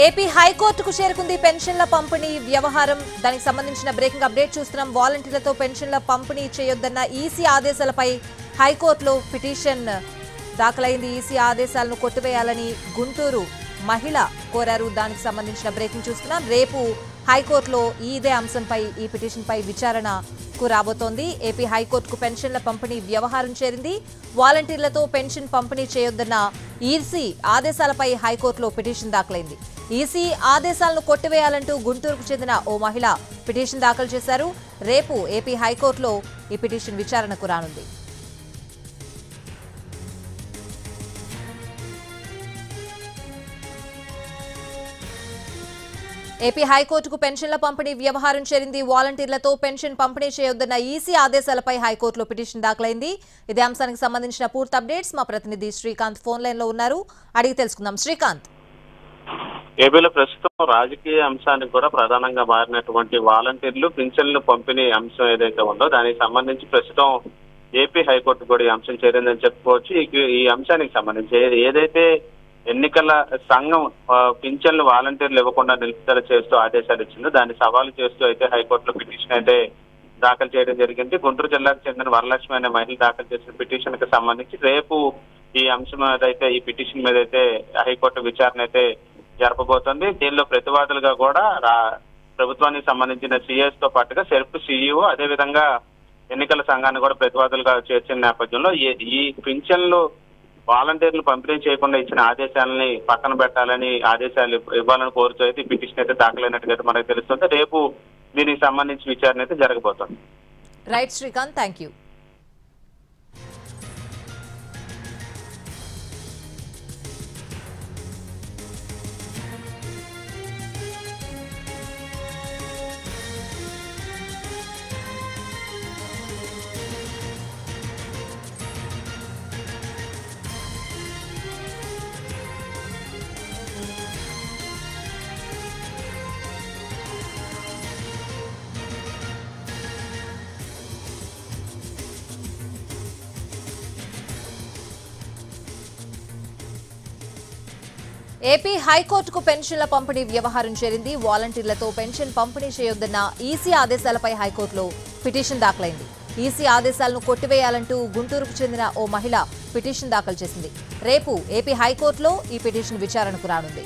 AP హైకోర్టుకు చేరుకుంది పెన్షన్ల పంపిణీ వ్యవహారం. దానికి సంబంధించిన బ్రేకింగ్ అప్డేట్ చూస్తున్నాం. వాలంటీర్లతో పెన్షన్ల పంపిణీ చేయొద్దన్న ఈసీ ఆదేశాలపై హైకోర్టులో పిటిషన్ దాఖలైంది. ఈసీ ఆదేశాలను కొట్టివేయాలని గుంటూరు మహిళ కోరారు. దానికి సంబంధించిన బ్రేకింగ్ చూస్తున్నాం. రేపు హైకోర్టులో ఇదే అంశంపై ఈ పిటిషన్పై విచారణకు రాబోతోంది. ఏపీ హైకోర్టుకు పెన్షన్ల పంపిణీ వ్యవహారం చేరింది. వాలంటీర్లతో పెన్షన్ పంపిణీ చేయొద్దన్న ఈసీ ఆదేశాలపై హైకోర్టులో పిటిషన్ దాఖలైంది. ఈసీ ఆదేశాలను కొట్టివేయాలంటూ గుంటూరుకు చెందిన ఓ మహిళ పిటిషన్ దాఖలు చేశారు. రేపు ఏపీ హైకోర్టులో ఈ పిటిషన్ విచారణకు రానుంది. ఏపీ హైకోర్టుకు పెన్షన్ల పంపిణీ వ్యవహారం చేరింది. వాలంటీర్లతో పెన్షన్ పంపిణీ చేయొద్దన్న ఈసీ ఆదేశాలపై హైకోర్టులో పిటిషన్ దాఖలైంది. ఇదే అంశానికి సంబంధించిన పూర్తి అప్డేట్స్ మా ప్రతినిధి శ్రీకాంత్ ఫోన్ లైన్ లో ఉన్నారు. అడిగి తెలుసుకుందాం. శ్రీకాంత్, ఏపీలో ప్రస్తుతం రాజకీయ అంశానికి కూడా ప్రధానంగా మారినటువంటి వాలంటీర్లు పింఛన్లు పంపిణీ అంశం ఏదైతే ఉందో దానికి సంబంధించి ప్రస్తుతం ఏపీ హైకోర్టు కూడా ఈ అంశం చేరిందని చెప్పుకోవచ్చు. ఈ అంశానికి సంబంధించి ఏదైతే ఎన్నికల సంఘం పింఛన్లు వాలంటీర్లు ఇవ్వకుండా నిలుపుదల చేస్తూ ఆదేశాలు ఇచ్చిందో దాన్ని సవాలు చేస్తూ అయితే హైకోర్టులో పిటిషన్ అయితే దాఖలు చేయడం జరిగింది. గుంటూరు జిల్లాకు చెందిన వరలక్ష్మి అనే మహిళ దాఖలు చేసిన పిటిషన్ కి సంబంధించి రేపు ఈ అంశం మీద అయితే ఈ పిటిషన్ మీద అయితే హైకోర్టు విచారణ అయితే జరపబోతోంది. దీనిలో ప్రతివాదులుగా కూడా ప్రభుత్వానికి సంబంధించిన సిఎస్ తో పాటుగా సెర్ప్ సిఇఓ అదేవిధంగా ఎన్నికల సంఘాన్ని కూడా ప్రతివాదులుగా చేర్చిన నేపథ్యంలో ఈ పింఛన్లు వాలంటీర్లు పంపిణీ చేయకుండా ఇచ్చిన ఆదేశాలని పక్కన పెట్టాలని ఆదేశాలు ఇవ్వాలని కోరుతూ అయితే ఈ పిటిషన్ అయితే దాఖలైనట్టుగా మనకు తెలుస్తుంది. రేపు దీనికి సంబంధించి విచారణ అయితే జరగబోతోంది. Right Srikanth, thank you. AP హైకోర్టుకు పెన్షన్ల పంపిణీ వ్యవహారం చేరింది. వాలంటీర్లతో పెన్షన్ పంపిణీ చేయొద్దన్న ఈసీ ఆదేశాలపై హైకోర్టులో పిటిషన్ దాఖలైంది. ఈసీ ఆదేశాలను కొట్టివేయాలంటూ గుంటూరుకు చెందిన ఓ మహిళ పిటిషన్ దాఖలు చేసింది. రేపు ఏపీ హైకోర్టులో ఈ పిటిషన్ విచారణకు రానుంది.